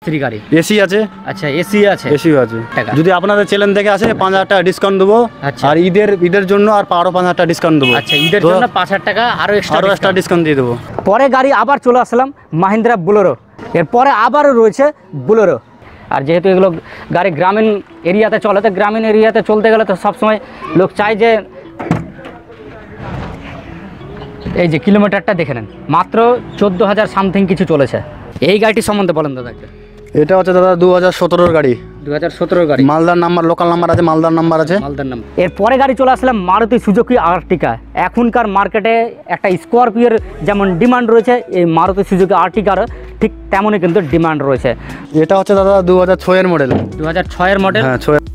VS3 গাড়ি, AC আছে। আচ্ছা এসি আছে, এসিও আছে। টাকা যদি আপনাদের চ্যানেল থেকে আসে 5000 টাকা ডিসকাউন্ট দেবো। আচ্ছা। আর ঈদের জন্য আর আরো 5000 টাকা ডিসকাউন্ট দেবো। আচ্ছা ঈদের জন্য 5000 টাকা আরো এক্সট্রা ডিসকাউন্ট দিয়ে দেবো। পরে গাড়ি আবার চলে আসলাম মাহিন্দ্রা বোলেরো, এরপরে আবারও রয়েছে বোলেরো। আর যেহেতু এগুলো গাড়ি গ্রামীণ এরিয়াতে চলে, তো গ্রামীণ এরিয়াতে চলতে গেলে তো সবসময় লোক চায় যে এই যে কিলোমিটারটা দেখে নেন, মাত্র 14,000 সামথিং কিছু চলেছে। এই গাড়িটি সম্বন্ধে বলেন দাদা। এটা হচ্ছে দাদা 2017 গাড়ি, 2017 গাড়ি, মালদার নাম্বার, লোকাল নাম্বার আছে, মালদার নাম্বার আছে, মালদার নাম্বার। এরপরে গাড়ি চলে আসলাম মারুতি সুজুকি আর্টিকা। এখনকার মার্কেটে একটা স্করপিওর যেমন ডিমান্ড রয়েছে, এই মারুতি সুজুকি আর্টিকারও ঠিক তেমনই কিন্তু ডিমান্ড রয়েছে। এটা হচ্ছে দাদা 2006 এর মডেল। 2006 এর মডেল। হ্যাঁ 6।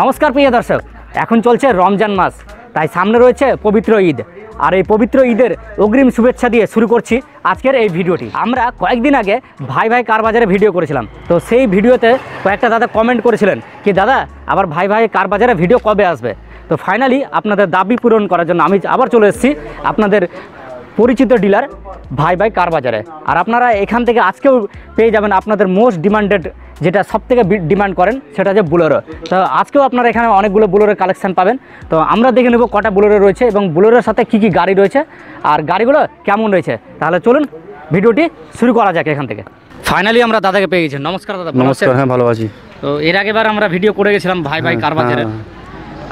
নমস্কার প্রিয় দর্শক, এখন চলছে রমজান মাস, তাই সামনে রয়েছে পবিত্র ঈদ। আর এই পবিত্র ঈদের অগ্রিম শুভেচ্ছা দিয়ে শুরু করছি আজকের এই ভিডিওটি। আমরা কয়েকদিন আগে ভাই ভাই কার বাজারে ভিডিও করেছিলাম, তো সেই ভিডিওতে কয়েকটা দাদা কমেন্ট করেছিলেন কি দাদা আবার ভাই ভাই কার বাজারে ভিডিও কবে আসবে। তো ফাইনালি আপনাদের দাবি পূরণ করার জন্য আমি আবার চলে এসেছি আপনাদের পরিচিত ডিলার ভাই ভাই কার বাজারে। আর আপনারা এখান থেকে আজকেও পেয়ে যাবেন আপনাদের মোস্ট ডিমান্ডেড, যেটা সবথেকে ডিমান্ড করেন সেটা যে বোলেরো। তো আজকেও আপনারা এখানে অনেকগুলো বোলেরোর কালেকশান পাবেন। তো আমরা দেখে নেব কটা বোলেরো রয়েছে এবং বোলেরোর সাথে কী কী গাড়ি রয়েছে আর গাড়িগুলো কেমন রয়েছে। তাহলে চলুন ভিডিওটি শুরু করা যাক এখান থেকে। ফাইনালি আমরা দাদাকে পেয়ে গেছি। নমস্কার দাদা। নমস্কার। হ্যাঁ ভালো আছি। তো এর আগেবার আমরা ভিডিও করে গেছিলাম ভাই ভাই কার বাজারে।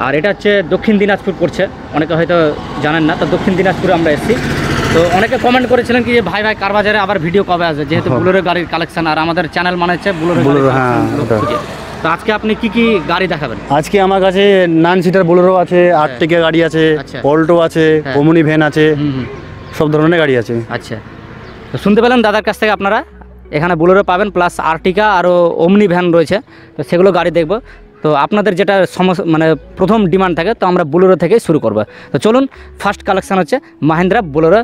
আর এটা হচ্ছে দক্ষিণ দিনাজপুর পড়ছে, অনেকে হয়তো জানেন না। তো দক্ষিণ দিনাজপুরে আমরা এসেছি। তো অনেকে কমেন্ট করেছিলেন কি যে ভাই ভাই কার বাজারে আবার ভিডিও কবে আসবে, যেহেতু বোলেরো গাড়ির কালেকশন আর আমাদের চ্যানেল মানে হচ্ছে বোলেরো। তো আজকে আপনি কি কি গাড়ি দেখাবেন? আজকে আমার কাছে 9 সিটার বোলেরো আছে, আর্টিকা গাড়ি আছে, অল্টো আছে, ওমনি ভ্যান আছে, সব ধরনের গাড়ি আছে। আচ্ছা, তো শুনতে পেলেন দাদার কাছ থেকে আপনারা এখানে বোলেরো পাবেন, প্লাস আর্টিকা আরও ওমনি ভ্যান রয়েছে। তো সেগুলো গাড়ি দেখব। তো আপনাদের যেটা সমস্যা মানে প্রথম ডিমান্ড থাকে, তো আমরা বোলেরো থেকে শুরু করব। তো চলুন, ফার্স্ট কালেকশান হচ্ছে মাহিন্দ্রা বোলেরো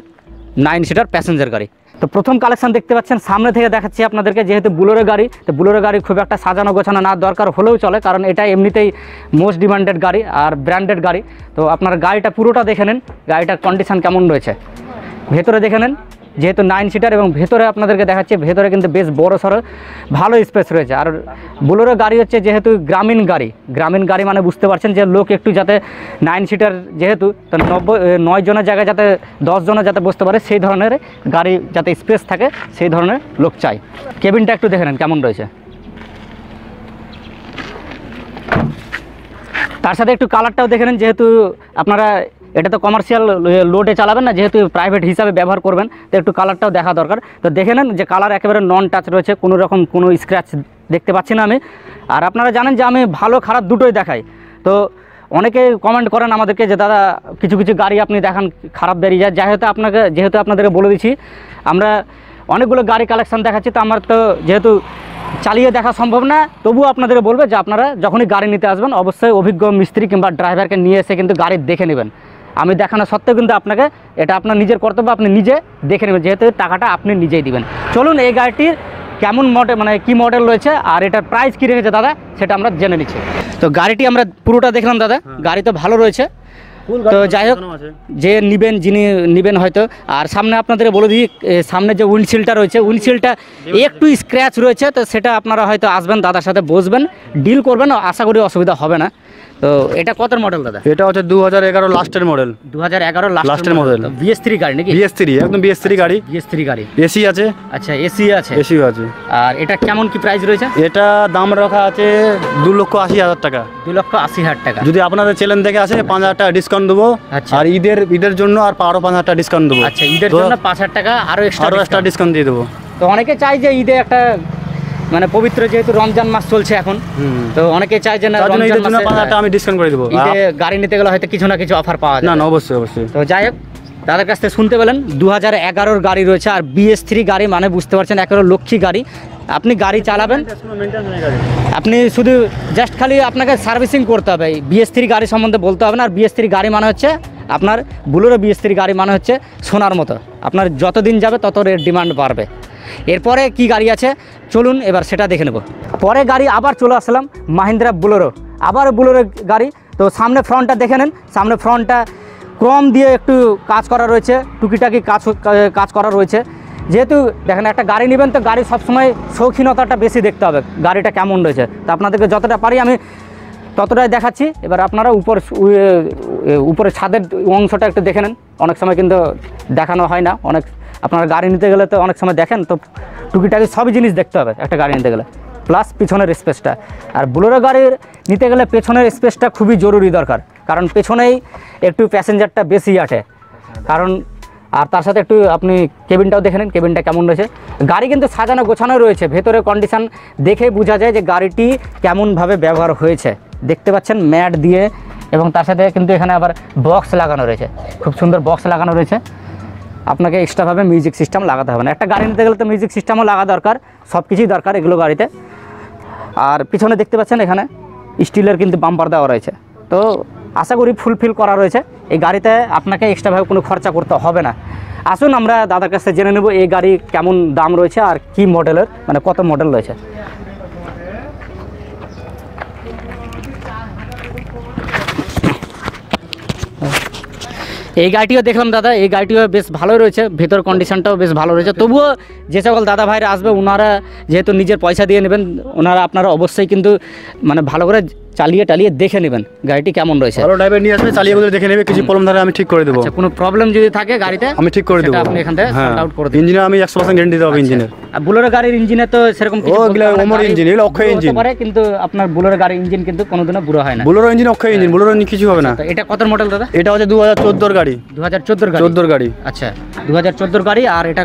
9 সিটার প্যাসেঞ্জার গাড়ি। তো প্রথম কালেকশান দেখতে পাচ্ছেন, সামনে থেকে দেখাচ্ছি আপনাদেরকে। যেহেতু বোলেরো গাড়ি, তো বোলেরো গাড়ি খুব একটা সাজানো গোছানো না দরকার হলেও চলে, কারণ এটা এমনিতেই মোস্ট ডিমান্ডেড গাড়ি আর ব্র্যান্ডেড গাড়ি। তো আপনার গাড়িটা পুরোটা দেখে নেন, গাড়িটার কন্ডিশান কেমন রয়েছে, ভেতরে দেখে নেন। যেহেতু 9 সিটার এবং ভেতরে আপনাদেরকে দেখাচ্ছে, ভেতরে কিন্তু বেশ বড় সড়ো ভালো স্পেস রয়েছে। আর বোলেরো গাড়ি হচ্ছে যেহেতু গ্রামীণ গাড়ি মানে বুঝতে পারছেন যে লোক একটু যাতে 9 সিটার যেহেতু, তো 9 জনের জায়গায় যাতে 10 জনের যাতে বসতে পারে সেই ধরনের গাড়ি, যাতে স্পেস থাকে সেই ধরনের লোক চাই। কেবিনটা একটু দেখে নেন কেমন রয়েছে। তার সাথে একটু কালারটাও দেখে নেন, যেহেতু আপনারা এটা তো কমার্শিয়াল লোডে চালাবেন না, যেহেতু প্রাইভেট হিসাবে ব্যবহার করবেন, তো একটু কালারটাও দেখা দরকার। তো দেখে নেন যে কালার একেবারে নন টাচ রয়েছে, কোনো রকম কোনো স্ক্র্যাচ দেখতে পাচ্ছি না আমি। আর আপনারা জানেন যে আমি ভালো খারাপ দুটোই দেখাই। তো অনেকে কমেন্ট করেন আমাদেরকে যে দাদা কিছু কিছু গাড়ি আপনি দেখান খারাপ বেরিয়ে যায়। যেহেতু আপনাদেরকে বলে দিচ্ছি, আমরা অনেকগুলো গাড়ি কালেকশান দেখাচ্ছি। তো আমার তো যেহেতু চালিয়ে দেখা সম্ভব না, তবুও আপনাদের বলবে যে আপনারা যখনই গাড়ি নিতে আসবেন অবশ্যই অভিজ্ঞ মিস্ত্রি কিংবা ড্রাইভারকে নিয়ে এসে কিন্তু গাড়ি দেখে নেবেন। আমি দেখানো সত্ত্বেও কিন্তু আপনাকে এটা আপনার নিজের কর্তব্য, আপনি নিজে দেখে নেবেন, যেহেতু টাকাটা আপনি নিজেই দিবেন। চলুন এই গাড়িটির কেমন মডেল মানে কি মডেল রয়েছে আর এটার প্রাইস কী রেখেছে দাদা সেটা আমরা জেনে নিচ্ছি। তো গাড়িটি আমরা পুরোটা দেখলাম দাদা, গাড়ি তো ভালো রয়েছে। তো যাই হোক, যে যিনি নেবেন হয়তো। আর সামনে আপনাদের বলে দিই, সামনে যে উইন্ডশিল্ডটা রয়েছে, উইন্ডশিল্ডটা একটু স্ক্র্যাচ রয়েছে। তো সেটা আপনারা হয়তো আসবেন, দাদার সাথে বসবেন, ডিল করবেন, আশা করি অসুবিধা হবে না। তো এটা কত মডেল দাদা? এটা হচ্ছে 2011 লাস্টের মডেল। 2011 লাস্টের মডেল। VS3 গাড়ি নাকি? VS3 একদম VS3 গাড়ি। VS3 গাড়ি, এসি আছে। আচ্ছা এসি আছে, এসিও আছে। আর এটা কেমন কি প্রাইস রয়েছে? এটা দাম রাখা আছে 2,80,000 টাকা। 2,80,000 টাকা। যদি আপনাদের চ্যানেল থেকে আসে 5000 টাকা ডিসকাউন্ট দেবো। আর ঈদের জন্য আর আরো 5000 টাকা ডিসকাউন্ট দেবো। আচ্ছা ঈদের জন্য 5000 টাকা আরো এক্সট্রা ডিসকাউন্ট দিয়ে দেবো। তো অনেকে চাই যে ঈদে একটা মানে পবিত্র যেহেতু রমজান মাস চলছে এখন, তো অনেকে চায় যে না তার জন্য রমজান ঈদের জন্য মাসে 5,000 টাকা আমি ডিসকাউন্ট করে দেবো। ঈদে গাড়ি নিতে গেলে হয়তো কিছু না কিছু অফার পাওয়া যায়। না না, অবশ্যই অবশ্যই। তো যাই হোক, তাদের কাছ থেকে শুনতে পেলেন 2011-র গাড়ি রয়েছে, আর BS3 গাড়ি মানে বুঝতে পারছেন একেবারে লক্ষ্মী গাড়ি। আপনি গাড়ি চালাবেন, আপনি শুধু জাস্ট খালি আপনাকে সার্ভিসিং করতে হবে। BS3 গাড়ি সম্বন্ধে বলতে হবে না। আর BS3 গাড়ি মানে হচ্ছে আপনার বুলেরো BS3 গাড়ি মানে হচ্ছে সোনার মতো, আপনার যত দিন যাবে তত এর ডিমান্ড বাড়বে। এরপরে কি গাড়ি আছে চলুন এবার সেটা দেখে নেব। পরে গাড়ি আবার চলে আসলাম মাহিন্দ্রা বুলেরো, আবার বুলেরো গাড়ি। তো সামনে ফ্রন্টটা দেখে নেন, সামনে ফ্রন্টটা ক্রম দিয়ে একটু কাজ করা রয়েছে, টুকিটাকি কাজ করা রয়েছে। যেহেতু দেখেন একটা গাড়ি নেবেন তো গাড়ি সবসময় শৌখিনতাটা বেশি দেখতে হবে, গাড়িটা কেমন রয়েছে। তো আপনাদেরকে যতটা পারি আমি ততটাই দেখাচ্ছি। এবার আপনারা উপরে ছাদের অংশটা একটু দেখে নেন, অনেক সময় কিন্তু দেখানো হয় না। অনেক আপনারা গাড়ি নিতে গেলে তো অনেক সময় দেখেন, তো টুকিটাকি সবই জিনিস দেখতে হবে একটা গাড়ি নিতে গেলে, প্লাস পিছনের স্পেসটা। আর বুলেরো গাড়ির নিতে গেলে পেছনের স্পেসটা খুবই জরুরি দরকার, কারণ পেছনেই একটু প্যাসেঞ্জারটা বেশি আটে। কারণ আর তার সাথে একটু আপনি কেবিনটাও দেখে নেন, কেবিনটা কেমন রয়েছে। গাড়ি কিন্তু সাজানো গোছানো রয়েছে, ভেতরের কন্ডিশান দেখে বোঝা যায় যে গাড়িটি কেমনভাবে ব্যবহার হয়েছে। দেখতে পাচ্ছেন ম্যাট দিয়ে, এবং তার সাথে কিন্তু এখানে আবার বক্স লাগানো রয়েছে, খুব সুন্দর বক্স লাগানো রয়েছে। আপনাকে এক্সট্রাভাবে মিউজিক সিস্টেম লাগাতে হবে না, একটা গাড়ি নিতে গেলে তো মিউজিক সিস্টেমও লাগা দরকার, সব কিছুই দরকার এগুলো গাড়িতে। আর পিছনে দেখতে পাচ্ছেন এখানে স্টিলের কিন্তু বাম্পার দেওয়া রয়েছে, তো আশা করি ফুলফিল করা রয়েছে। এই গাড়িতে আপনাকে এক্সট্রাভাবে কোনো খরচা করতে হবে না। আসুন আমরা দাদার কাছ থেকে জেনে নেব এই গাড়ি কেমন দাম রয়েছে আর কি মডেলের, মানে কত মডেল রয়েছে। এই গাড়িটিও দেখলাম দাদা, এই গাড়িটিও বেশ ভালো রয়েছে, ভেতর কন্ডিশনটাও বেশ ভালো রয়েছে। তবুও যে সকল দাদা ভাইরা আসবে ওনারা যেহেতু নিজের পয়সা দিয়ে নেবেন, ওনারা আপনারা অবশ্যই কিন্তু মানে ভালো করে চালিয়ে দেখে নেবেন গাড়িটি কেমন রয়েছে। ভালো ড্রাইভার নিয়ে আসবে, চালিয়ে বলে দেখে নেবে, কিছু প্রবলেম থাকলে আমি ঠিক করে দেবো। আচ্ছা, কোনো প্রবলেম যদি থাকে গাড়িতে আমি ঠিক করে দেবো, আপনি এখান থেকে সর্ট আউট করে দেবেন। ইঞ্জিনে আমি 100% গ্যারান্টি দেবো ইঞ্জিনের। আর বুলেরো গাড়ির ইঞ্জিনে তো সেরকম কিছু বলতে হবে না, ওমর ইঞ্জিন, এগুলো অক্ষয় ইঞ্জিন পারে, কিন্তু আপনার বুলেরো গাড়ির ইঞ্জিন কিন্তু কোনোদিনও বুড়ো হয় না। বুলেরো ইঞ্জিন অক্ষয় ইঞ্জিন, বুলেরো ইঞ্জিন কিছু হবে না। তো এটা কত মডেল দাদা? এটা হচ্ছে 2014 গাড়ি। 2014 গাড়ি? 14 গাড়ি। আচ্ছা, 2014 গাড়ি। আর এটা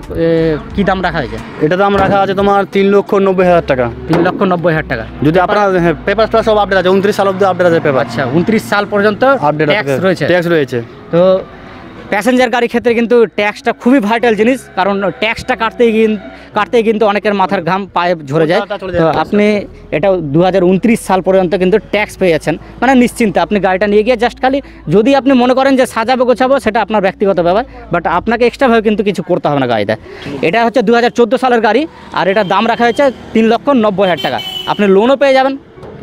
কি দাম রাখা হয়েছে? এটা দাম রাখা আছে তোমার 3,90,000 টাকা। 3,90,000 টাকা। যদি আপনার পেপার সব আপডেট আছে, 29 সাল অবধি আপডেট আছে পেপার। আচ্ছা, 29 সাল পর্যন্ত আপডেট ট্যাক্স রয়েছে। ট্যাক্স রয়েছে। তো প্যাসেঞ্জার গাড়ির ক্ষেত্রে কিন্তু ট্যাক্সটা খুবই ভাইটাল জিনিস, কারণ ট্যাক্সটা কাটতেই কিন্তু অনেকের মাথার ঘাম পায়ে ঝরে যায়। তো আপনি এটা 2029 সাল পর্যন্ত কিন্তু ট্যাক্স পেয়ে যাচ্ছেন, মানে নিশ্চিন্তে আপনি গাড়িটা নিয়ে গিয়ে জাস্ট খালি যদি আপনি মনে করেন যে সাজাবো গোছাবো, সেটা আপনার ব্যক্তিগত ব্যাপার, বাট আপনাকে এক্সট্রাভাবে কিন্তু কিছু করতে হবে না গাড়িতে। এটা হচ্ছে 2014 সালের গাড়ি, আর এটার দাম রাখা হয়েছে 3,90,000 টাকা। আপনি লোনও পেয়ে যাবেন,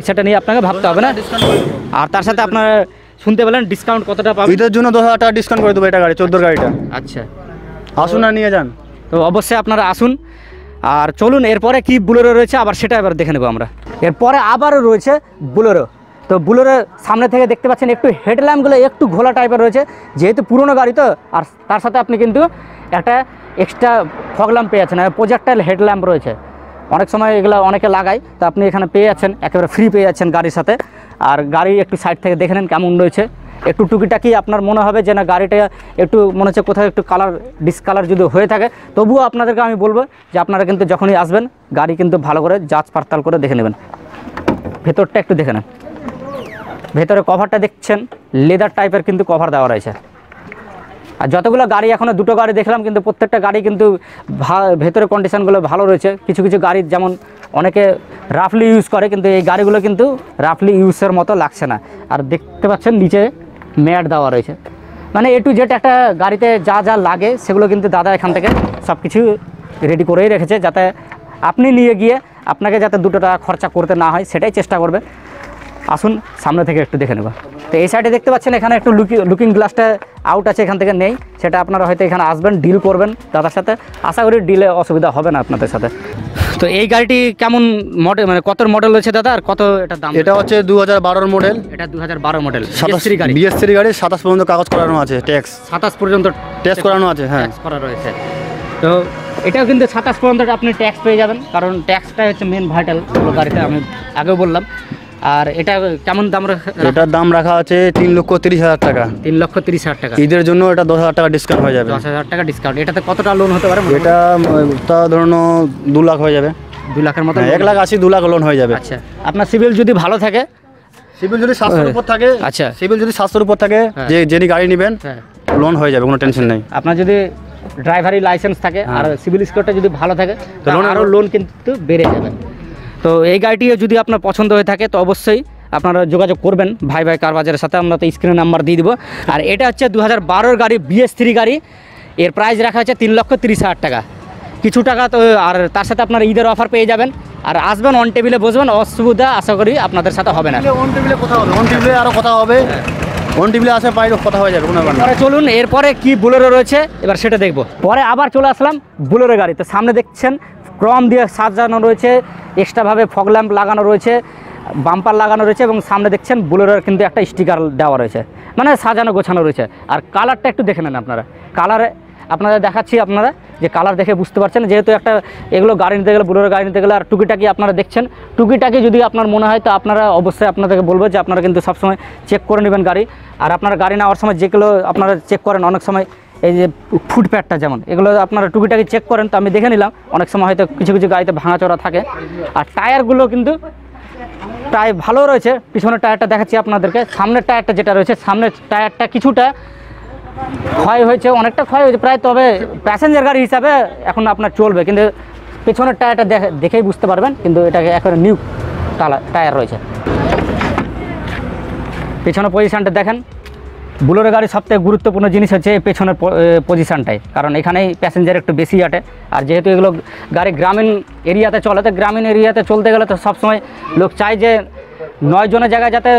সেটা নিয়ে আপনাকে ভাবতে হবে না। আর তার সাথে আপনার শুনতে পেলেন ডিসকাউন্ট কতটা পাবেন? ঈদের জন্য 10,000 টাকা ডিসকাউন্ট করে দেবো এটা গাড়ি, 14 গাড়িটা। আচ্ছা, আসুন না নিয়ে যান। তো অবশ্যই আপনারা আসুন। আর চলুন এরপরে কি বুলেরো রয়েছে আবার সেটা এবার দেখে নেবো আমরা। এরপরে আবারও রয়েছে বুলেরো। তো বুলেরো সামনে থেকে দেখতে পাচ্ছেন একটু হেডল্যাম্পগুলো একটু ঘোলা টাইপের রয়েছে, যেহেতু পুরনো গাড়ি তো। আর তার সাথে আপনি কিন্তু একটা এক্সট্রা ফগ ল্যাম্প পেয়ে যাচ্ছেন, প্রজেক্টাইল হেডল্যাম্প রয়েছে। অনেক সময় এগুলো অনেকে লাগায়, তো আপনি এখানে পেয়ে যাচ্ছেন, একেবারে ফ্রি পেয়ে যাচ্ছেন গাড়ির সাথে। আর গাড়ি একটু সাইড থেকে দেখে নেন কেমন রয়েছে, একটু টুকিটাকি আপনার মনে হবে যে না গাড়িটা একটু মনে হচ্ছে কোথাও একটু ডিসকালার যদি হয়ে থাকে, তবুও আপনাদেরকে আমি বলবো যে আপনারা কিন্তু যখনই আসবেন গাড়ি কিন্তু ভালো করে যাচ পাড়তাল করে দেখে নেবেন। ভেতরটা একটু দেখে নেন, ভেতরে কভারটা দেখছেন লেদার টাইপের কিন্তু কভার দেওয়া রয়েছে। আর যতগুলো গাড়ি এখনও দুটো গাড়ি দেখলাম, কিন্তু প্রত্যেকটা গাড়ি কিন্তু ভেতরে কন্ডিশনগুলো ভালো রয়েছে। কিছু কিছু গাড়ির যেমন অনেকে রাফলি ইউজ করে, কিন্তু এই গাড়িগুলো কিন্তু রাফলি ইউজের মতো লাগছে না। আর দেখতে পাচ্ছেন নিচে ম্যাট দেওয়া রয়েছে, মানে এ টু জেড একটা গাড়িতে যা যা লাগে সেগুলো কিন্তু দাদা এখান থেকে সব কিছু রেডি করেই রেখেছে, যাতে আপনি নিয়ে গিয়ে আপনাকে যাতে 2 টাকা খরচা করতে না হয় সেটাই চেষ্টা করবে। আসুন সামনে থেকে একটু দেখে নেব। তো এই সাইডে দেখতে পাচ্ছেন এখানে একটু লুকিং গ্লাসটা আউট আছে, এখান থেকে নেই, সেটা আপনারা হয়তো এখানে আসবেন ডিল করবেন দাদার সাথে, আশা করি ডিলে অসুবিধা হবে না আপনাদের সাথে। তো এই গাড়িটি কেমন মডেল, মানে কত মডেল রয়েছে দাদা, আর কত এটার দাম? এটা হচ্ছে 2012 মডেল। এটা 2012 মডেল, 27 গাড়ি, BS3 গাড়ি। 27 পর্যন্ত কাগজ করানো আছে, ট্যাক্স 27 পর্যন্ত ট্যাক্স করানো আছে। হ্যাঁ, ট্যাক্স করা রয়েছে। তো এটাও কিন্তু 27 পর্যন্ত আপনি ট্যাক্স পেয়ে যাবেন, কারণ ট্যাক্সটাই হচ্ছে মেন ভাইটাল গাড়িতে, আমি আগেও বললাম। আর এটা কেমন দাম? এটার দাম রাখা আছে 3,30,000 টাকা। 3,30,000 টাকা। ঈদের জন্য এটা 10,000 টাকা ডিসকাউন্ট হয়ে যাবে। 10,000 টাকা ডিসকাউন্ট। এটাতে কতটা লোন হতে পারে? এটা তা ধরুন 2 লাখ হয়ে যাবে। 2 লাখের মতো? 1,80,000 2 লাখ লোন হয়ে যাবে। আচ্ছা, আপনার সিভিল যদি ভালো থাকে, সিভিল যদি 700 উপর থাকে, আচ্ছা, সিভিল যদি 700 উপর থাকে, যে যিনি গাড়ি নেবেন লোন হয়ে যাবে, কোনো টেনশন নেই। আপনার যদি ড্রাইভারি লাইসেন্স থাকে আর সিভিল স্কোরটা যদি ভালো থাকে তো আরও লোন কিন্তু বেড়ে যাবে। তো এই গাড়িটিও যদি আপনার পছন্দ হয়ে থাকে তো অবশ্যই আপনারা যোগাযোগ করবেন ভাই কার বাজারের সাথে, আমরা তো স্ক্রিনে নাম্বার দিয়ে দিব। আর এটা হচ্ছে 2012 গাড়ি, BS3 গাড়ি, এর প্রাইস রাখা হচ্ছে 3,30,000 টাকা। কিছু টাকা তো আর তার সাথে আপনারা ঈদের অফার পেয়ে যাবেন। আর আসবেন, অন টেবিলে বসবেন, অসুবিধা আশা করি আপনাদের সাথে হবে না। অন টেবিলে কথা হবে, অন টেবিলে আরও কথা হবে, অন টেবিলে আসে পাই কথা হয়ে যাবে, কোনো ব্যাপার না। পরে চলুন এরপরে কি বুলেরো রয়েছে এবার সেটা দেখব। পরে আবার চলে আসলাম বুলেরো গাড়ি। তো সামনে দেখছেন ক্রম দিয়ে সাজানো রয়েছে, এক্সট্রাভাবে ফগ ল্যাম্প লাগানো রয়েছে, বাম্পার লাগানো রয়েছে এবং সামনে দেখছেন বুলেরোর কিন্তু একটা স্টিকার দেওয়া রয়েছে, মানে সাজানো গোছানো রয়েছে। আর কালারটা একটু দেখে নেন আপনারা, কালারে আপনাদের দেখাচ্ছি, আপনারা যে কালার দেখে বুঝতে পারছেন, যেহেতু একটা এগুলো গাড়ি নিতে গেলে, বুলেরো গাড়ি নিতে গেলে আর টুকিটাকি আপনারা দেখছেন, টুকিটাকি যদি আপনার মনে হয় তো আপনারা অবশ্যই আপনাদেরকে বলবো যে আপনারা কিন্তু সবসময় চেক করে নেবেন গাড়ি। আর আপনারা গাড়ি নেওয়ার সময় যেগুলো আপনারা চেক করেন, অনেক সময় এই যে ফুটপ্যাডটা যেমন, এগুলো আপনারা টুকিটাকি চেক করেন, তো আমি দেখে নিলাম অনেক সময় হয়তো কিছু কিছু গাড়িতে ভাঙাচোরা থাকে। আর টায়ারগুলো কিন্তু টায়ার ভালো রয়েছে, পিছনের টায়ারটা দেখাচ্ছি আপনাদেরকে। সামনের টায়ারটা যেটা রয়েছে, সামনের টায়ারটা কিছুটা ক্ষয় হয়েছে, অনেকটা ক্ষয় হয়েছে প্রায়, তবে প্যাসেঞ্জার গাড়ি হিসাবে এখন আপনার চলবে। কিন্তু পেছনের টায়ারটা দেখেই বুঝতে পারবেন, কিন্তু এটাকে এখন নিউ টায়ার রয়েছে। পেছনের পজিশানটা দেখেন, বুলেরো গাড়ির সবথেকে গুরুত্বপূর্ণ জিনিস হচ্ছে এই পেছনের পজিশানটাই, কারণ এখানেই প্যাসেঞ্জার একটু বেশি আটে। আর যেহেতু এগুলো গাড়ি গ্রামীণ এরিয়াতে চলে, তো গ্রামীণ এরিয়াতে চলতে গেলে তো সবসময় লোক চায় যে 9 জনের জায়গায় যাতে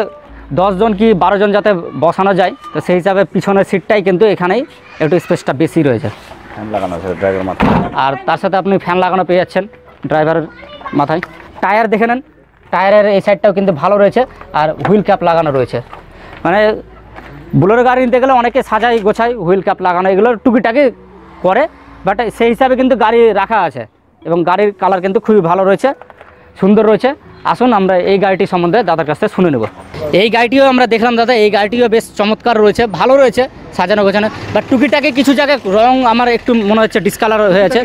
10 জন কি 12 জন যাতে বসানো যায়, তো সেই হিসাবে পিছনের সিটটাই কিন্তু এখানেই একটু স্পেসটা বেশি রয়েছে। ফ্যান লাগানো আছে ড্রাইভার মাথায়, আর তার সাথে আপনি ফ্যান লাগানো পেয়ে যাচ্ছেন ড্রাইভারের মাথায়। টায়ার দেখে নেন, টায়ারের এই সাইডটাও কিন্তু ভালো রয়েছে, আর হুইল ক্যাপ লাগানো রয়েছে। মানে বুলেরো গাড়ি নিতে গেলে অনেকে সাজাই গোছায়, হুইল ক্যাপ লাগানো এগুলো টুকিটাকি করে, বাট সেই হিসাবে কিন্তু গাড়ি রাখা আছে এবং গাড়ির কালার কিন্তু খুবই ভালো রয়েছে, সুন্দর রয়েছে। আসুন আমরা এই গাড়িটি সম্বন্ধে দাদার কাছ থেকে শুনে নেব। এই গাড়িটিও আমরা দেখলাম দাদা, এই গাড়িটিও বেশ চমৎকার রয়েছে, ভালো রয়েছে, সাজানো গোছানো, বাট টুকিটাকি কিছু জায়গায় রং আমার একটু মনে হচ্ছে ডিসকালার হয়েছে।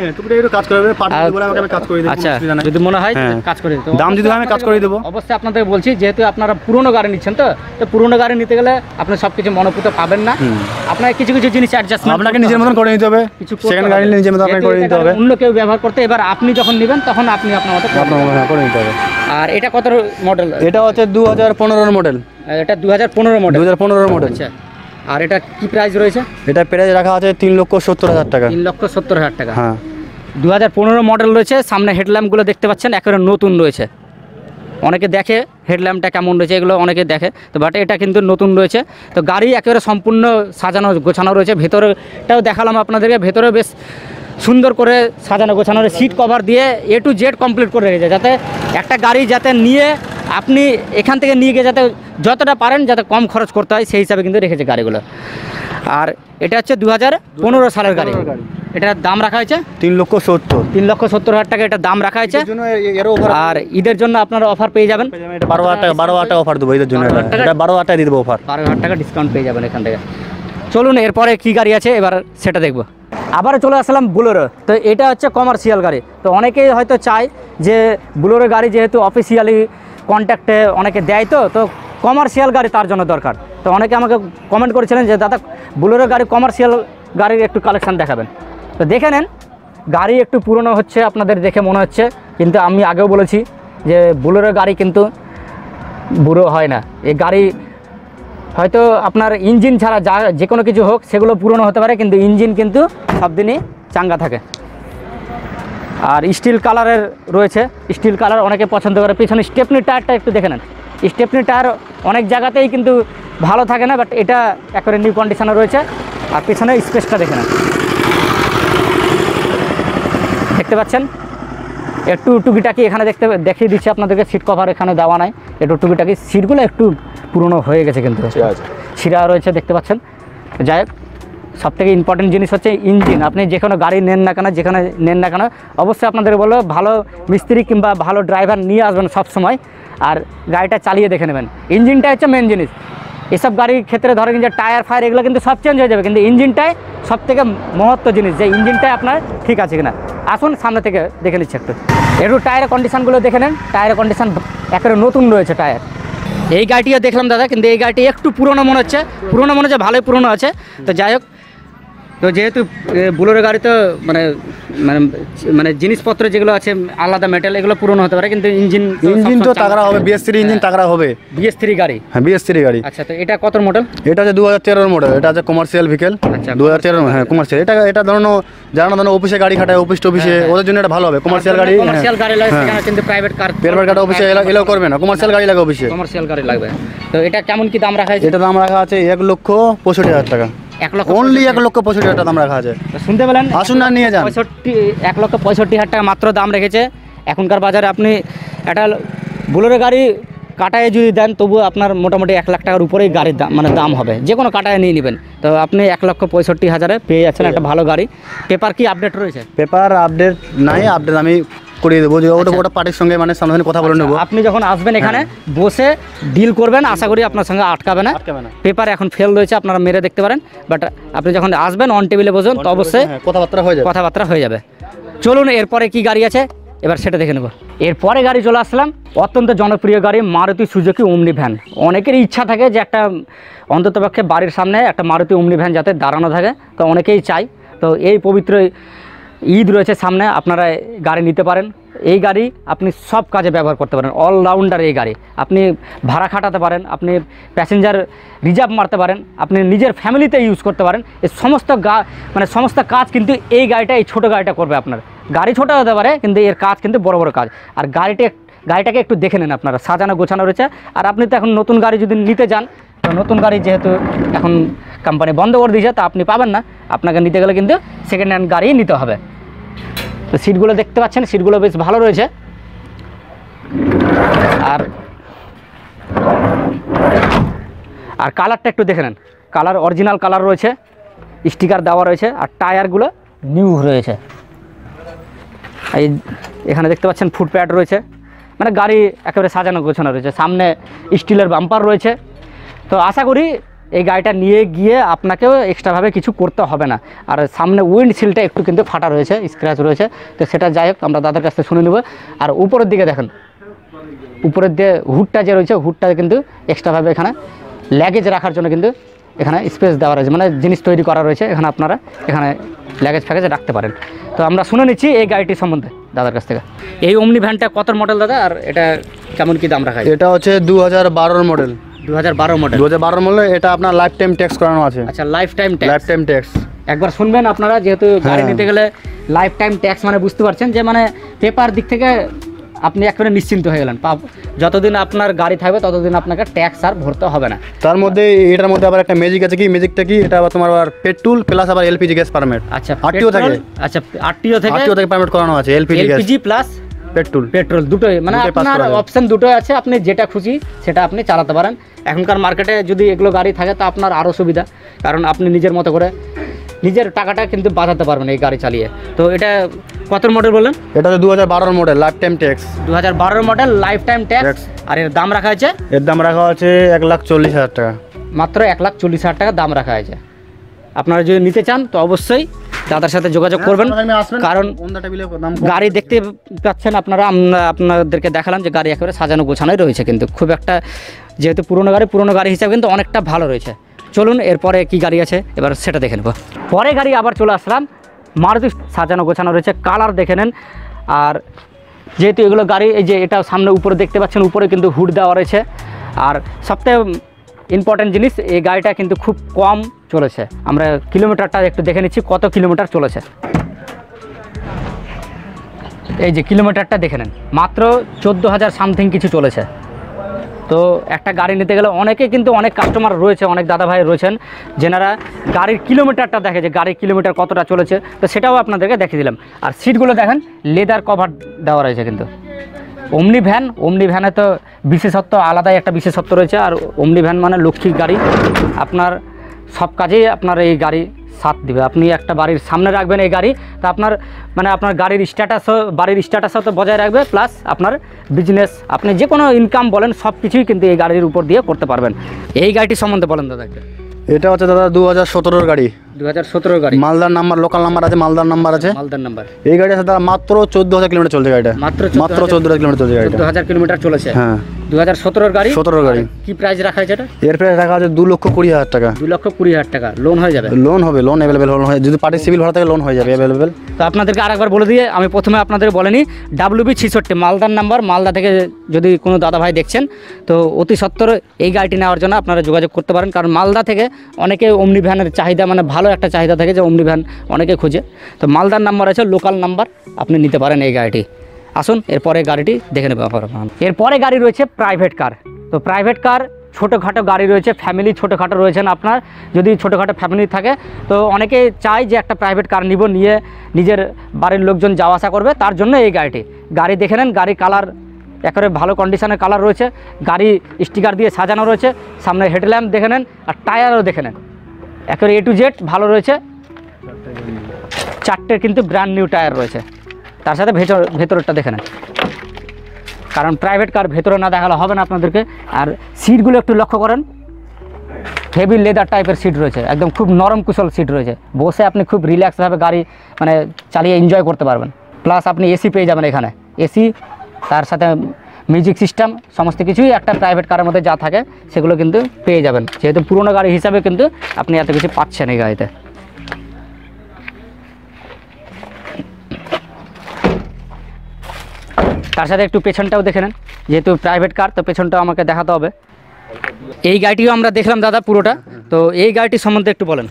আচ্ছা, যদি মনে হয় কাজ করে দিতে, দাম যদি আমি কাজ করে দেবো। অবশ্যই আপনাদের বলছি, যেহেতু আপনারা পুরনো গাড়ি নিচ্ছেন, তো পুরনো গাড়ি নিতে গেলে আপনি সব কিছু মনোপুত পাবেন না, আপনার কিছু কিছু জিনিস অ্যাডজাস্টমেন্ট আপনাকে নিজের মতন করে নিতে হবে, কিছু সেকেন্ড গাড়ি নিজের মতন আপনাকে করে নিতে হবে, অন্য কেউ ব্যবহার করতে, এবার আপনি যখন নেবেন তখন আপনি আপনার মতো করে নিতে হবে। আর এটা কত মডেল? এটা হচ্ছে 2015 মডেল। এটা 2015 মডেল। 2015 মডেল। আচ্ছা, আর এটা কি প্রাইস রয়েছে? এটা প্রাইস রাখা আছে 3,70,000 টাকা। 3,70,000 টাকা। হ্যাঁ, 2015 মডেল রয়েছে। সামনে হেডল্যাম্পগুলো দেখতে পাচ্ছেন একেবারে নতুন রয়েছে। অনেকে দেখে হেডল্যাম্পটা কেমন রয়েছে, এগুলো অনেকে দেখে, তো বাট এটা কিন্তু নতুন রয়েছে। তো গাড়ি একেবারে সম্পূর্ণ সাজানো গোছানো রয়েছে। ভেতরেটাও দেখালাম আপনাদেরকে, ভেতরে বেশ সুন্দর করে সাজানো গোছানো, সিট কভার দিয়ে A to Z কমপ্লিট করে রেখেছে, যাতে একটা গাড়ি যাতে নিয়ে আপনি এখান থেকে নিয়ে গিয়ে যাতে যতটা পারেন যাতে কম খরচ করতে হয়, সেই হিসাবে কিন্তু রেখেছে গাড়িগুলো। আর এটা হচ্ছে 2015 সালের গাড়ি। এটার দাম রাখা হয়েছে 3,70,000। 3,70,000 টাকা এটার দাম রাখা হয়েছে। আর ঈদের জন্য আপনারা অফার পেয়ে যাবেন 12,000 টাকা, 12,000 টাকা অফার দেবো ঈদের জন্য। এটা 12,000 টাকা দিয়ে দেবো অফার, 12,000 টাকা ডিসকাউন্ট পেয়ে যাবেন এখান থেকে। চলুন এরপরে কি গাড়ি আছে এবার সেটা দেখব। আবার চলে আসলাম বুলেরো। তো এটা হচ্ছে কমার্শিয়াল গাড়ি। তো অনেকেই হয়তো চায় যে বুলেরো গাড়ি যেহেতু অফিসিয়ালি কন্ট্যাক্টে অনেকে দেয়, তো কমার্শিয়াল গাড়ি তার জন্য দরকার। তো অনেকে আমাকে কমেন্ট করেছিলেন যে দাদা বুলেরো গাড়ি, কমার্শিয়াল গাড়ির একটু কালেকশান দেখাবেন। তো দেখে নেন, গাড়ি একটু পুরনো হচ্ছে আপনাদের দেখে মনে হচ্ছে, কিন্তু আমি আগেও বলেছি যে বুলেরো গাড়ি কিন্তু বুড়ো হয় না। এই গাড়ি হয়তো আপনার ইঞ্জিন ছাড়া যে কোনো কিছু হোক সেগুলো পুরনো হতে পারে, কিন্তু ইঞ্জিন কিন্তু সব দিনই চাঙ্গা থাকে। আর স্টিল কালারের রয়েছে, স্টিল কালার অনেকে পছন্দ করে। পিছনে স্টেপনি টায়ারটা একটু দেখে নেন, স্টেপনি টায়ার অনেক জায়গাতেই কিন্তু ভালো থাকে না, বাট এটা একেবারে নিউ কন্ডিশনে রয়েছে। আর পিছনে স্পেসটা দেখে নেন, দেখতে পাচ্ছেন একটু টুকিটাকি এখানে দেখিয়ে দিচ্ছি আপনাদেরকে। সিট কভার এখানে দেওয়া নাই, একটু টুকিটাকি, সিটগুলো একটু পুরনো হয়ে গেছে কিন্তু ছিঁড়া রয়েছে, দেখতে পাচ্ছেন। যাই হোক, সবথেকে ইম্পর্টেন্ট জিনিস হচ্ছে ইঞ্জিন। আপনি যে কোনো গাড়ি নেন না কেন, যেখানে নেন না কেন, অবশ্যই আপনাদের বলবো ভালো মিস্ত্রি কিংবা ভালো ড্রাইভার নিয়ে আসবেন সব সময়, আর গাড়িটা চালিয়ে দেখে নেবেন। ইঞ্জিনটা হচ্ছে মেন জিনিস। এসব গাড়ির ক্ষেত্রে ধরেন যে টায়ার ফায়ার এগুলো কিন্তু সব চেঞ্জ হয়ে যাবে, কিন্তু ইঞ্জিনটাই সবথেকে মহত্ব জিনিস, যে ইঞ্জিনটাই আপনার ঠিক আছে কিনা। আসুন সামনে থেকে দেখে নিচ্ছি একটু টায়ারের কন্ডিশনগুলো দেখে নেন। টায়ারের কন্ডিশন একেবারে নতুন রয়েছে টায়ার। এই গাড়িটিও দেখলাম দাদা, কিন্তু এই গাড়িটি একটু পুরনো মনে হচ্ছে, ভালোই পুরনো আছে। তো যাই হোক, তো যেহেতু বুলেরো গাড়ি তো মানে মানে মানে জিনিসপত্র যেগুলো আছে আলাদা মেটাল, এগুলো পুরনো হতে পারে, কিন্তু ইঞ্জিন তো তাগড়া হবে, BS3 ইঞ্জিন তাগড়া হবে। BS3 গাড়ি? হ্যাঁ, BS3 গাড়ি। আচ্ছা, তো এটা কত মডেল? এটা আছে 2013 মডেল। এটা আছে কমার্শিয়াল ভেহিকেল। আচ্ছা, 2013, হ্যাঁ কমার্শিয়াল। এটা ধরুন যারা অফিসে গাড়ি খাটায়, অফিস টফিসে, ওদের জন্য এটা ভালো হবে। কমার্শিয়াল গাড়ি লাগে, সেখানে কিন্তু প্রাইভেট কার অফিসে এলাও করবে না, কমার্শিয়াল গাড়ি লাগে অফিসে। কমার্শিয়াল গাড়ি লাগবে। তো এটা কেমন কি দাম রাখা আছে? এটা দাম রাখা আছে 1,65,000 টাকা। 1,65,000 টাকা দাম রাখা আছে। শুনতে পেলেন? আসুন না, নিয়ে যান। 1,65,000 টাকা মাত্র দাম রেখেছে। এখনকার বাজারে আপনি একটা বুলেরো গাড়ি কাটায় যদি দেন, তবু আপনার মোটামুটি 1 লাখ টাকার উপরেই গাড়ির দাম মানে দাম হবে, যে কোনো কাটায় নিয়ে নেবেন। তো আপনি 1,65,000 পেয়ে যাচ্ছেন একটা ভালো গাড়ি। পেপার কি আপডেট রয়েছে? পেপার আপডেট নাই, আপডেট আমি করিয়ে দেবো। ওটা পার্টির সঙ্গে মানে সামনে কথা বলে নেবো। আপনি যখন আসবেন এখানে বসে ডিল করবেন, আশা করি আপনার সঙ্গে আটকাবে না। পেপার এখন ফেল রয়েছে, আপনারা মেরে দেখতে পারেন, বাট আপনি যখন আসবেন অন টেবিলে বসবেন তো অবশ্যই কথাবার্তা হয়ে যাবে। চলুন এরপরে কি গাড়ি আছে এবার সেটা দেখে নেব। এরপরে গাড়ি চলে আসলাম অত্যন্ত জনপ্রিয় গাড়ি, মারুতি সুজুকি ওমনি ভ্যান। অনেকেরই ইচ্ছা থাকে যে একটা অন্ততপক্ষে বাড়ির সামনে একটা মারুতি ওমনি ভ্যান যাতে দাঁড়ানো থাকে, তো অনেকেই চাই। তো এই পবিত্র ঈদ রয়েছে সামনে, আপনারা গাড়ি নিতে পারেন। এই গাড়ি আপনি সব কাজে ব্যবহার করতে পারেন, অলরাউন্ডার এই গাড়ি। আপনি ভাড়া খাটাতে পারেন, আপনি প্যাসেঞ্জার রিজার্ভ মারতে পারেন, আপনি নিজের ফ্যামিলিতে ইউজ করতে পারেন। এই সমস্ত কাজ কিন্তু এই গাড়িটা, এই ছোটো গাড়িটা করবে। আপনার গাড়ি ছোটো হতে পারে, কিন্তু এর কাজ কিন্তু বড় বড় কাজ। আর গাড়িটাকে একটু দেখে নেন, আপনারা সাজানো গোছানো রয়েছে। আর আপনি তো এখন নতুন গাড়ি যদি নিতে যান, তো নতুন গাড়ি যেহেতু এখন কোম্পানি বন্ধ করে দিয়েছে, তা আপনি পাবেন না। আপনাকে নিতে গেলে কিন্তু সেকেন্ড হ্যান্ড গাড়ি নিতে হবে। তো সিটগুলো দেখতে পাচ্ছেন, সিটগুলো বেশ ভালো রয়েছে। আর কালারটা একটু দেখে নেন, কালার অরিজিনাল কালার রয়েছে, স্টিকার দেওয়া রয়েছে, আর টায়ারগুলো নিউ রয়েছে। এই এখানে দেখতে পাচ্ছেন ফুটপ্যাড রয়েছে, মানে গাড়ি একেবারে সাজানো গোছানো রয়েছে। সামনে স্টিলের বাম্পার রয়েছে। তো আশা করি এই গাড়িটা নিয়ে গিয়ে আপনাকেও এক্সট্রাভাবে কিছু করতে হবে না। আর সামনে উইন্ডশিল্ডটা একটু কিন্তু ফাটা রয়েছে, স্ক্র্যাচ রয়েছে, তো সেটা যাই হোক আমরা দাদার কাছ থেকে শুনে নেব। আর উপরের দিকে দেখেন, উপরের দিয়ে হুডটা যে রয়েছে, হুডটা কিন্তু এক্সট্রাভাবে এখানে ল্যাগেজ রাখার জন্য কিন্তু এখানে স্পেস দেওয়া রয়েছে, মানে জিনিস তৈরি করা রয়েছে। এখানে আপনারা এখানে ল্যাগেজ ফ্যাগেজ রাখতে পারেন। তো আমরা শুনে নিচ্ছি এই গাড়িটির সম্বন্ধে দাদার কাছ থেকে। এই ওমনি ভ্যানটা কত মডেল দাদা, আর এটা কেমন কি দাম রাখা? এটা হচ্ছে 2012 মডেল। 2012 মডেল? 2012 মডেল। এটা আপনার লাইফ টাইম ট্যাক্স করানো আছে। আচ্ছা, লাইফ টাইম ট্যাক্স একবার শুনবেন আপনারা, যেহেতু গাড়ি নিতে গেলে লাইফ টাইম ট্যাক্স মানে বুঝতে পারছেন যে মানে পেপার দিক থেকে আপনি একেবারে নিশ্চিন্ত হয়ে গেলেন। যতদিন আপনার গাড়ি থাকবে ততদিন আপনাকে ট্যাক্স আর ভরতে হবে না। তার মধ্যে এটার মধ্যে আবার একটা ম্যাজিক আছে। কি ম্যাজিকটা কি? এটা আবার তোমার আবার পেট্রোল প্লাস আবার এলপিজি গ্যাস পারমিট। আচ্ছা, আরটিও থাকে। আচ্ছা, আরটিও থেকে পারমিট করানো আছে। এলপিজি প্লাস পেট্রোল দুটোই, মানে আপনার অপশন দুটোই আছে। আপনি যেটা খুশি সেটা আপনি চালাতে পারেন। এখনকার মার্কেটে যদি এগুলো গাড়ি থাকে তা আপনার আরও সুবিধা, কারণ আপনি নিজের মতো করে নিজের টাকাটা কিন্তু বাঁচাতে পারবেন এই গাড়ি চালিয়ে। তো এটা কত মডেল বললেন? এটা 2012 model, life time tax. 2012 model, life time tax. আর এর দাম রাখা আছে? এর দাম রাখা আছে 1,40,000 টাকা। মাত্র 1,40,000 টাকা দাম রাখা আছে। আপনারা যদি নিতে চান তো অবশ্যই দাদার সাথে যোগাযোগ করবেন, কারণ গাড়ি দেখতে পাচ্ছেন আপনারা, আপনাদেরকে দেখালাম যে গাড়ি একেবারে সাজানো গোছানোই রয়েছে, কিন্তু খুব একটা যেহেতু পুরনো গাড়ি হিসাবে কিন্তু অনেকটা ভালো রয়েছে। চলুন এরপরে কি গাড়ি আছে এবার সেটা দেখে নেব। পরে গাড়ি আবার চলে আসলাম, মারুতি সাজানো গোছানো রয়েছে, কালার দেখে নেন। আর যেহেতু এগুলো গাড়ি, এই যে এটা সামনে উপরে দেখতে পাচ্ছেন, উপরে কিন্তু হুড দেওয়া রয়েছে। আর সবথেকে ইম্পর্টেন্ট জিনিস, এই গাড়িটা কিন্তু খুব কম চলেছে। আমরা কিলোমিটারটা একটু দেখে নিচ্ছি কত কিলোমিটার চলেছে। এই যে কিলোমিটারটা দেখে নেন, মাত্র 14,000 সামথিং কিছু চলেছে। তো একটা গাড়ি নিতে গেলে অনেক কাস্টমার রয়েছে, অনেক দাদা ভাই রয়েছেন যেনারা গাড়ির কিলোমিটারটা দেখে যে গাড়ির কিলোমিটার কতটা চলেছে, তো সেটাও আপনাদেরকে দেখিয়ে দিলাম। আর সিটগুলো দেখেন, লেদার কভার দেওয়া রয়েছে কিন্তু। ওমনি ভ্যানে তো বিশেষত্ব, আলাদাই একটা বিশেষত্ব রয়েছে। আর ওমনি ভ্যান মানে লক্ষ্মীর গাড়ি, আপনার সব কাজেই আপনার এই গাড়ি সাথ দিবে। আপনি একটা বাড়ির সামনে রাখবেন এই গাড়ি, তা আপনার বাড়ির স্ট্যাটাসও তো বজায় রাখবে, প্লাস আপনার বিজনেস, আপনি যে কোনো ইনকাম বলেন সব কিছুই কিন্তু এই গাড়ির উপর দিয়ে করতে পারবেন। এই গাড়িটি সম্বন্ধে বলেন দাদা। এটা হচ্ছে দাদা 2017 গাড়ি, 2017 গাড়ি, মালদার নাম্বার, লোকাল নাম্বার আছে, মালদার নাম্বার আছে। মালদার নাম্বার। এই গাড়ি আছে দাদা মাত্র 14,000 কিলোমিটার চলছে গাড়িটা। মাত্র 14,000 কিলোমিটার চলছে গাড়িটা। 14,000 কিলোমিটার চলেছে। হ্যাঁ 2017 গাড়ি। 17 গাড়ি। কি প্রাইস রাখা আছে এটা? এর প্রাইস রাখা আছে 2,20,000 টাকা। 2,20,000 টাকা। লোন হয়ে যাবে? লোন হবে, লোন অ্যাভেলেবেল হয়, যদি পার্টি সিভিল ভাড়া থাকে লোন হয়ে যাবে অ্যাভেলেবেল। তো আপনাদেরকে আরেকবার বলে দিয়ে আমি প্রথমে আপনাদের বলেনি, WB66 মালদার নাম্বার। মালদা থেকে যদি কোনো দাদা ভাই দেখছেন তো অতি সত্বর এই গাড়িটি নেওয়ার জন্য আপনারা যোগাযোগ করতে পারেন, কারণ মালদা থেকে অনেকে ওমনি ভ্যানের চাহিদা, মানে ভালো একটা চাহিদা থাকে যে ওমনি ভ্যান অনেকে খুঁজে। তো মালদার নাম্বার আছে, লোকাল নাম্বার, আপনি নিতে পারেন এই গাড়িটি। আসুন এরপরে গাড়িটি দেখে নেব। এরপরে গাড়ি রয়েছে প্রাইভেট কার। তো প্রাইভেট কার ছোটোখাটো গাড়ি রয়েছে, ফ্যামিলি ছোটোখাটো রয়েছেন আপনার, যদি ছোটোখাটো ফ্যামিলি থাকে তো অনেকে চায় যে একটা প্রাইভেট কার নিব, নিয়ে নিজের বাড়ির লোকজন যাওয়া আসা করবে, তার জন্য এই গাড়িটি। গাড়ি দেখে নেন, গাড়ি কালার একেবারে ভালো কন্ডিশনের কালার রয়েছে, গাড়ি স্টিকার দিয়ে সাজানো রয়েছে, সামনে হেডল্যাম্প দেখে নেন, আর টায়ারও দেখে নেন একেবারে A to Z ভালো রয়েছে। 4টে কিন্তু ব্র্যান্ড নিউ টায়ার রয়েছে, তার সাথে ভেতরটা দেখে নেন, কারণ প্রাইভেট কার ভেতরে না দেখালে হবে না আপনাদেরকে। আর সিটগুলো একটু লক্ষ্য করেন, হেভি লেদার টাইপের সিট রয়েছে, একদম খুব নরম কুশল সিট রয়েছে, বসে আপনি খুব রিল্যাক্সভাবে গাড়ি মানে চালিয়ে এনজয় করতে পারবেন। প্লাস আপনি এসি পেয়ে যাবেন এখানে, এসি, তার সাথে মিউজিক সিস্টেম, সমস্ত কিছুই একটা প্রাইভেট কারের মধ্যে যা থাকে সেগুলো কিন্তু পেয়ে যাবেন, যেহেতু পুরোনো গাড়ি হিসাবে কিন্তু আপনি এত কিছু পাচ্ছেন এই গাড়িতে। তার সাথে একটু পেছনটাও দেখে নেন, যেহেতু প্রাইভেট কার তো পেছনটাও আমাকে দেখাতে হবে। এই গাড়িটিও আমরা দেখলাম দাদা পুরোটা, তো এই গাড়িটির সম্বন্ধে একটু বলেন।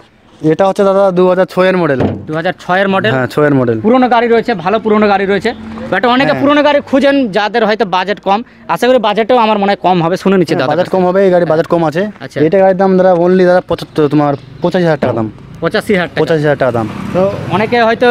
এটা হচ্ছে দাদা 2006 এর মডেল। 2006 এর মডেল। হ্যাঁ 6 এর মডেল। পুরোনো গাড়ি রয়েছে, ভালো পুরোনো গাড়ি রয়েছে, বাট অনেকে পুরোনো গাড়ি খুঁজেন যাদের হয়তো বাজেট কম। আশা করি বাজেটও আমার মনে হয় কম হবে, শুনে নিচ্ছি দাদা। বাজেট কম হবে, এই গাড়ি বাজেট কম আছে। আচ্ছা। এটা গাড়ির দাম দাদা অনলি দাদা 75, তোমার 85,000 টাকা দাম। 85,000 টাকা। 85,000 টাকা দাম। তো অনেকে হয়তো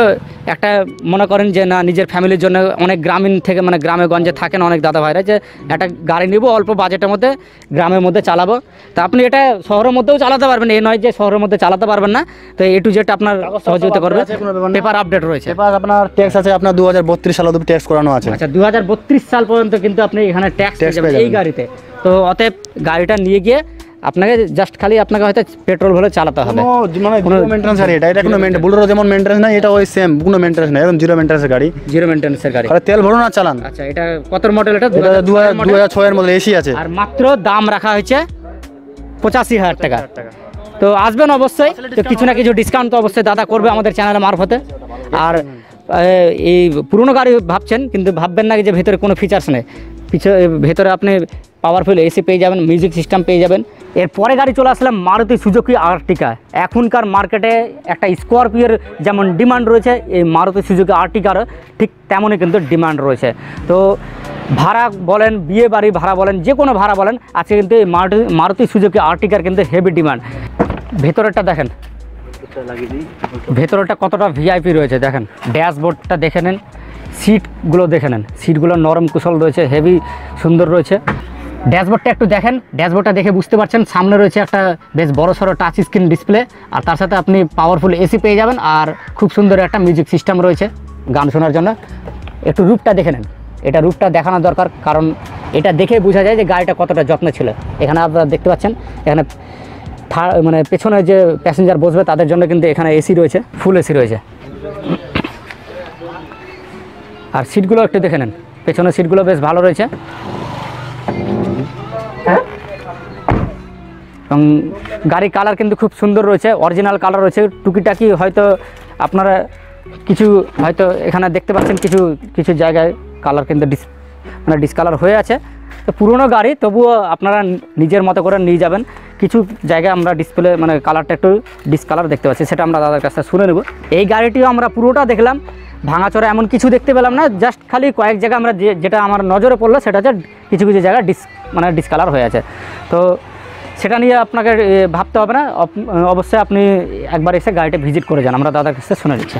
একটা মনে করেন যে না, নিজের ফ্যামিলির জন্য, অনেক গ্রামীণ থেকে মানে গ্রামে গঞ্জে থাকেন অনেক দাদা ভাইরা, যে একটা গাড়ি নিব অল্প বাজেটের মধ্যে, গ্রামের মধ্যে চালাবো। তা আপনি এটা শহরের মধ্যেও চালাতে পারবেন, এ নয় যে শহরের মধ্যে চালাতে পারবেন না। তো A to Z আপনার সহযোগিতা করবে, পেপার আপডেট রয়েছে। পেপার আপনার ট্যাক্স আছে, আপনার 2032 সাল অবধি ট্যাক্স করানো আছে। আচ্ছা 2032 সাল পর্যন্ত কিন্তু আপনি এখানে ট্যাক্স পেয়ে যাবেন এই গাড়িতে। তো অতএব গাড়িটা নিয়ে গিয়ে আপনাকে জাস্ট খালি আপনাকে হয়তো পেট্রোল ভরে চালাতে হবে, কোনো মেইনটেনেন্স গাড়ি এটা কোনো মেইনটেনেন্স, বুলেরো যেমন মেইনটেনেন্স নাই, এটা ওই সেম, কোনো মেইনটেনেন্স নাই, একদম জিরো মেইনটেনেন্সের গাড়ি। জিরো মেইনটেনেন্সের গাড়ি, তেল ভরুন আর চালান। আচ্ছা এটা কত মডেল? এটা 2006 এর মডেল, এসি আছে। আর মাত্র দাম রাখা হয়েছে 85,000 টাকা। তো আসবেন অবশ্যই, তো কিছু না কিছু ডিসকাউন্ট তো অবশ্যই দাদা করবে আমাদের চ্যানেলের মারফতে। আর এই পুরনো গাড়ি ভাবছেন, কিন্তু ভাববেন না যে ভেতরে কোনো ফিচার্স নেই, ভেতরে আপনি পাওয়ারফুল এসি পেয়ে যাবেন, মিউজিক সিস্টেম পেয়ে যাবেন। এরপরে গাড়ি চলে আসলাম মারুতি সুজুকি আর্টিকা। এখনকার মার্কেটে একটা স্করপিওর যেমন ডিমান্ড রয়েছে, এই মারুতি সুজুকি আর্টিকারও ঠিক তেমনই কিন্তু ডিমান্ড রয়েছে। তো ভাড়া বলেন, বিয়ে বাড়ি ভাড়া বলেন, যে কোনো ভাড়া বলেন, আজকে কিন্তু এই মারুতি সুজুকি আর্টিকার কিন্তু হেভি ডিমান্ড। ভেতরেরটা দেখেন, ভেতরটা কতটা ভিআইপি রয়েছে দেখেন, ড্যাশবোর্ডটা দেখে নেন, সিটগুলো দেখে নেন, সিটগুলো নরম কুশল রয়েছে, হেভি সুন্দর রয়েছে। ড্যাশবোর্ডটা একটু দেখেন, ড্যাশবোর্ডটা দেখে বুঝতে পারছেন সামনে রয়েছে একটা বেশ বড় সড়ো টাচ স্ক্রিন ডিসপ্লে, আর তার সাথে আপনি পাওয়ারফুল এসি পেয়ে যাবেন, আর খুব সুন্দর একটা মিউজিক সিস্টেম রয়েছে গান শোনার জন্য। একটু রূপটা দেখে নেন, এটা রূপটা দেখানো দরকার, কারণ এটা দেখে বোঝা যায় যে গাড়িটা কতটা যত্ন ছিল। এখানে আপনারা দেখতে পাচ্ছেন, এখানে মানে পেছনে যে প্যাসেঞ্জার বসবে তাদের জন্য কিন্তু এখানে এসি রয়েছে, ফুল এসি রয়েছে। আর সিটগুলো একটু দেখে নেন, পেছনের সিটগুলো বেশ ভালো রয়েছে, এবং গাড়ির কালার কিন্তু খুব সুন্দর রয়েছে, অরিজিনাল কালার রয়েছে। টুকিটাকি হয়তো আপনারা কিছু হয়তো এখানে দেখতে পাচ্ছেন, কিছু কিছু জায়গায় কালার কিন্তু ডিসকালার হয়ে আছে। তো পুরনো গাড়ি, তবুও আপনারা নিজের মতো করে নিয়ে যাবেন। কিছু জায়গায় আমরা ডিসপ্লে মানে কালারটা একটু ডিসকালার দেখতে পাচ্ছি, সেটা আমরা দাদার কাছে শুনে নেব। এই গাড়িটিও আমরা পুরোটা দেখলাম, ভাঙাচোরা এমন কিছু দেখতে পেলাম না, জাস্ট খালি কয়েক জায়গায় আমরা যেটা আমার নজরে পড়লো সেটা হচ্ছে কিছু কিছু জায়গায় ডিসকালার হয়ে আছে। তো সেটা নিয়ে আপনাকে ভাবতে হবে না, অবশ্যই আপনি একবার এসে গাড়িটা ভিজিট করে যান, আমরা দাদার কাছে শুনে নিচ্ছি।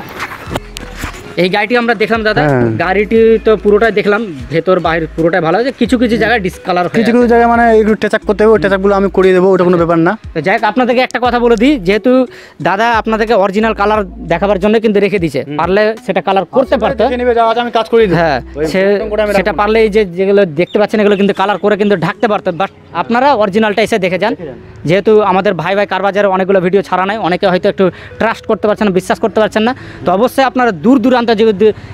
এই গাড়িটি আমরা দেখলাম দাদা, হ্যাঁ। গাড়িটি তো পুরোটাই দেখলাম, ভেতর বাইরে পুরোটাই ভালো আছে, কিছু কিছু জায়গায় ডিসকালার কিছু কিছু জায়গায় মানে একটু টেচাক করতে হবে, ওই টেচাকগুলো আমি করিয়ে দেবো, ওটা কোনো ব্যাপার না। যাই হোক, আপনাদেরকে একটা কথা বলে দিই, যেহেতু দাদা আপনাদেরকে অরিজিনাল কালার দেখাবার জন্য কিন্তু রেখে দিয়েছে, পারলে সেটা কালার করতে পারতো। দেখে নিবে, যা আছে আমি কাজ করিয়ে দেবো। হ্যাঁ, ওই বটন করে আমি সেটা রাখবো। পারলে এই যে যেগুলো দেখতে পাচ্ছেন এগুলো কিন্তু কালার করে কিন্তু ঢাকতে পারতো, বাট আপনারা অরিজিনালটা এসে দেখে যান। যেহেতু আমাদের ভাই ভাই কার বাজারে অনেকগুলো ভিডিও ছাড়া নাই, অনেকে হয়তো একটু ট্রাস্ট করতে পারছেন না, বিশ্বাস করতে পারছেন না, তো অবশ্যই আপনারা দূর দূরান্ত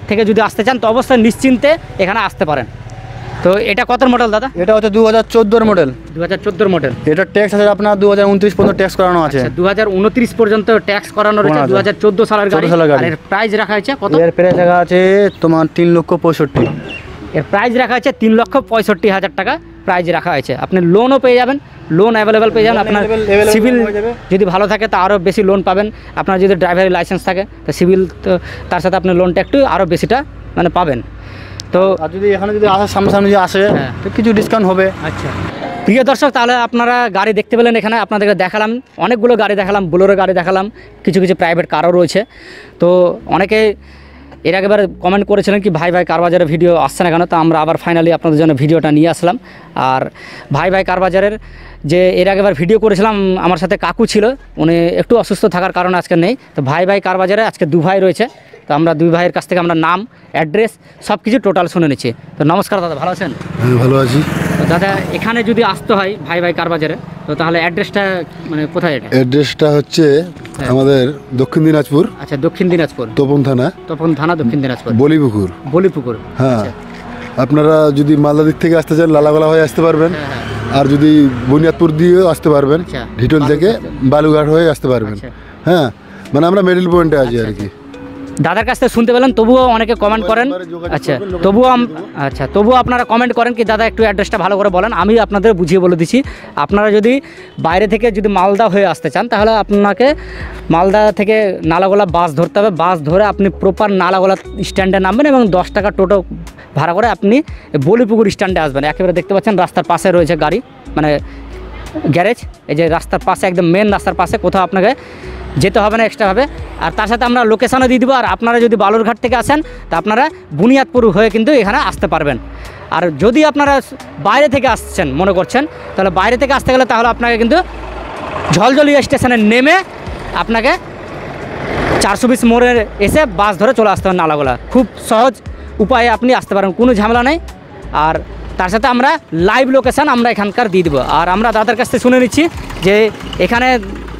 থেকে যদি আসতে চান তো অবশ্যই নিশ্চিন্তে এখানে আসতে পারেন। তো এটা কত মডেল দাদা? এটা হচ্ছে 2014 মডেল। 2014 মডেল। এটা ট্যাক্স আছে আপনার 2029 পর্যন্ত ট্যাক্স করানো আছে। 2029 পর্যন্ত ট্যাক্স করানো রয়েছে, 2014 সালের গাড়ি। 14 সালের গাড়ি। আর এর প্রাইস রাখা হয়েছে কত? এর প্রাইস রাখা আছে তোমার 3,65,000। এর প্রাইস রাখা আছে 3,65,000 টাকা প্রাইস রাখা হয়েছে। আপনি লোনও পেয়ে যাবেন, লোন অ্যাভেলেবেল পেয়ে যাবেন। আপনার available সিভিল হয়ে যাবে। যদি ভালো থাকে তা আরও বেশি লোন পাবেন। আপনার যদি ড্রাইভারি লাইসেন্স থাকে তো সিভিল, তো তার সাথে আপনি লোনটা একটু আরও বেশিটা মানে পাবেন। তো আর যদি এখানে যদি আসে, সামনে যদি আসে, হ্যাঁ। তো কিছু ডিসকাউন্ট হবে। আচ্ছা প্রিয় দর্শক, তাহলে আপনারা গাড়ি দেখতে পেলেন, এখানে আপনাদেরকে দেখালাম অনেকগুলো গাড়ি দেখালাম, বোলেরো গাড়ি দেখালাম, কিছু কিছু প্রাইভেট কারও রয়েছে। তো অনেকে এর আগেবার কমেন্ট করেছিলেন কি ভাই ভাই কার বাজারে ভিডিও আসছে না কেন, তো আমরা আবার ফাইনালি আপনাদের জন্য ভিডিওটা নিয়ে আসলাম। আর ভাই ভাই কার বাজারের যে এর আগেবার ভিডিও করেছিলাম, আমার সাথে কাকু ছিল, উনি একটু অসুস্থ থাকার কারণে আজকে নেই। তো ভাই ভাই কার বাজারে আজকে দু ভাই রয়েছে, তো আমরা দুই ভাইয়ের কাছ থেকে আমরা নাম, অ্যাড্রেস সব কিছু টোটাল শুনে নিচ্ছি। তো নমস্কার দাদা, ভালো আছেন? আমি ভালো আছি। তো দাদা, এখানে যদি আসতে হয় ভাই ভাই কার বাজারে, তো তাহলে অ্যাড্রেসটা মানে কোথায় এটা? অ্যাড্রেসটা হচ্ছে আমাদের দক্ষিণ দিনাজপুর, আচ্ছা, দক্ষিণ দিনাজপুর, তপন থানা, তপন থানা, দক্ষিণ দিনাজপুর, বলিপুকুর। বলিপুকুর। হ্যাঁ, আচ্ছা। আপনারা যদি মালদা দিক থেকে আসতে চান লালাগোলা হয়ে আসতে পারবেন, হ্যাঁ, হ্যাঁ। আর যদি বুনিয়াদপুর দিয়েও আসতে পারবেন, আচ্ছা। ঢিটল থেকে বালুঘাট হয়ে আসতে পারবেন। আচ্ছা। হ্যাঁ, মানে আমরা মিডল পয়েন্টে আছি আর কি। দাদার কাছ থেকে শুনতে পেলেন, তবুও অনেকে কমেন্ট করেন। একবারে যোগাযোগ আচ্ছা, করবেন, লোকেশন তবুও দিয়ে দেবো। আচ্ছা, তবুও আপনারা কমেন্ট করেন কি দাদা একটু অ্যাড্রেসটা ভালো করে বলেন, আমি আপনাদের বুঝিয়ে বলে দিচ্ছি। আপনারা যদি বাইরে থেকে যদি মালদা হয়ে আসতে চান, তাহলে আপনাকে মালদা থেকে নালাগোলা বাস ধরতে হবে। বাস ধরে আপনি প্রপার নালাগোলা স্ট্যান্ডে নামবেন এবং 10 টাকা টোটো ভাড়া করে আপনি বলিপুকুর স্ট্যান্ডে আসবেন। একেবারে দেখতে পাচ্ছেন রাস্তার পাশে রয়েছে গাড়ি, মানে গ্যারেজ, এই যে রাস্তার পাশে, একদম মেন রাস্তার পাশে, কোথাও আপনাকে যেতে হবে না এক্সট্রাভাবে। আর তার সাথে আমরা লোকেশনও দিয়ে দেবো। আর আপনারা যদি বালুরঘাট থেকে আসেন, তা আপনারা বুনিয়াদপুর হয়ে কিন্তু এখানে আসতে পারবেন। আর যদি আপনারা বাইরে থেকে আসছেন মনে করছেন, তাহলে বাইরে থেকে আসতে গেলে তাহলে আপনাকে কিন্তু ঝলঝলিয়া স্টেশনে নেমে আপনাকে 420 মোড়ে এসে বাস ধরে চলে আসতে হবে নালাগোলা। খুব সহজ উপায়ে আপনি আসতে পারেন, কোনো ঝামেলা নেই। আর তার সাথে আমরা লাইভ লোকেশান আমরা এখানকার দিয়ে দেবো। আর আমরা দাদার কাছ থেকে শুনে নিচ্ছি যে এখানে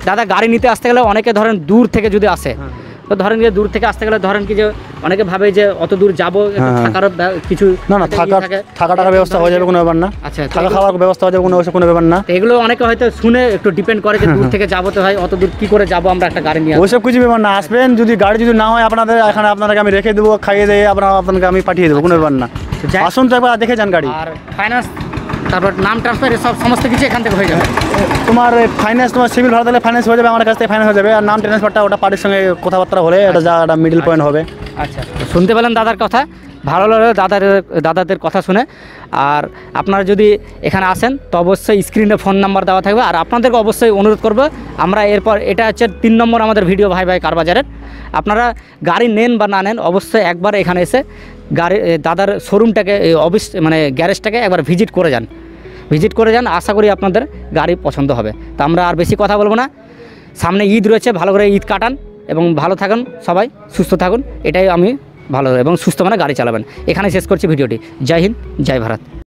দাদা গাড়ি নিতে আসতে গেলে অনেকে ধরেন দূর থেকে যদি আসে, তো ধরেন যে দূর থেকে আসতে গেলে ধরেন কি যে অনেকে ভাবে যে অত দূর যাবো, একটু হ্যাঁ। থাকার কিছু না না, থাকে। থাকা টাকার ব্যবস্থা হয়ে যাবে, কোনো ব্যাপার না। আচ্ছা, তো থাকা খাওয়ার ব্যবস্থা হয়ে যাবে, কোনো ব্যাপার না। তো এগুলো অনেকে হয়তো শুনে একটু ডিপেন্ড করে যে দূর থেকে যাবো, তো ভাই অত দূর কী করে যাবো আমরা একটা গাড়ি নিয়ে আসবো। ওইসব কিছু ব্যাপার না, আসবেন যদি গাড়ি যদি না হয় আপনাদের এখানে, আপনাকে আমি রেখে দেবো, খাইয়ে দিয়ে আপনাকে আমি পাঠিয়ে দেবো, কোনো ব্যাপার না। যাই- আসুন তো একবার দেখে যান গাড়ি। আর ফাইন্যান্স, তারপর নাম ট্রান্সফার, সব সমস্ত কিছু এখান থেকে হয়ে যাবে। তোমার ফাইন্যান্স, তোমার সিভিল ভালো থাকলে ফাইন্যান্স হয়ে যাবে, আমার কাছ থেকে ফাইন্যান্স হয়ে যাবে। আর নাম ট্রান্সফারটা ওটা পার্টির সঙ্গে কথাবার্তা হলে এটা যা একটা মিডল পয়েন্ট হবে। আচ্ছা, শুনতে পেলেন দাদার কথা, ভালো লাগলো দাদাদের কথা শুনে। আর আপনারা যদি এখানে আসেন তো অবশ্যই স্ক্রিনে ফোন নাম্বার দেওয়া থাকবে। আর আপনাদেরকে অবশ্যই অনুরোধ করবো, আমরা এরপর এটা হচ্ছে 3 নম্বর আমাদের ভিডিও ভাই ভাই কার বাজারের। আপনারা গাড়ি নেন বা না নেন, অবশ্যই একবার এখানে এসে গাড়ি দাদার শোরুমটাকে, অফিস মানে গ্যারেজটাকে একবার ভিজিট করে যান। আশা করি আপনাদের গাড়ি পছন্দ হবে। তা আমরা আর বেশি কথা বলবো না, সামনে ঈদ রয়েছে, ভালো করে ঈদ কাটান এবং ভালো থাকুন, সবাই সুস্থ থাকুন, এটাই আমি ভালো এবং সুস্থ মানে গাড়ি চালাবেন। এখানে শেষ করছি ভিডিওটি। জয় হিন্দ, জয় ভারত।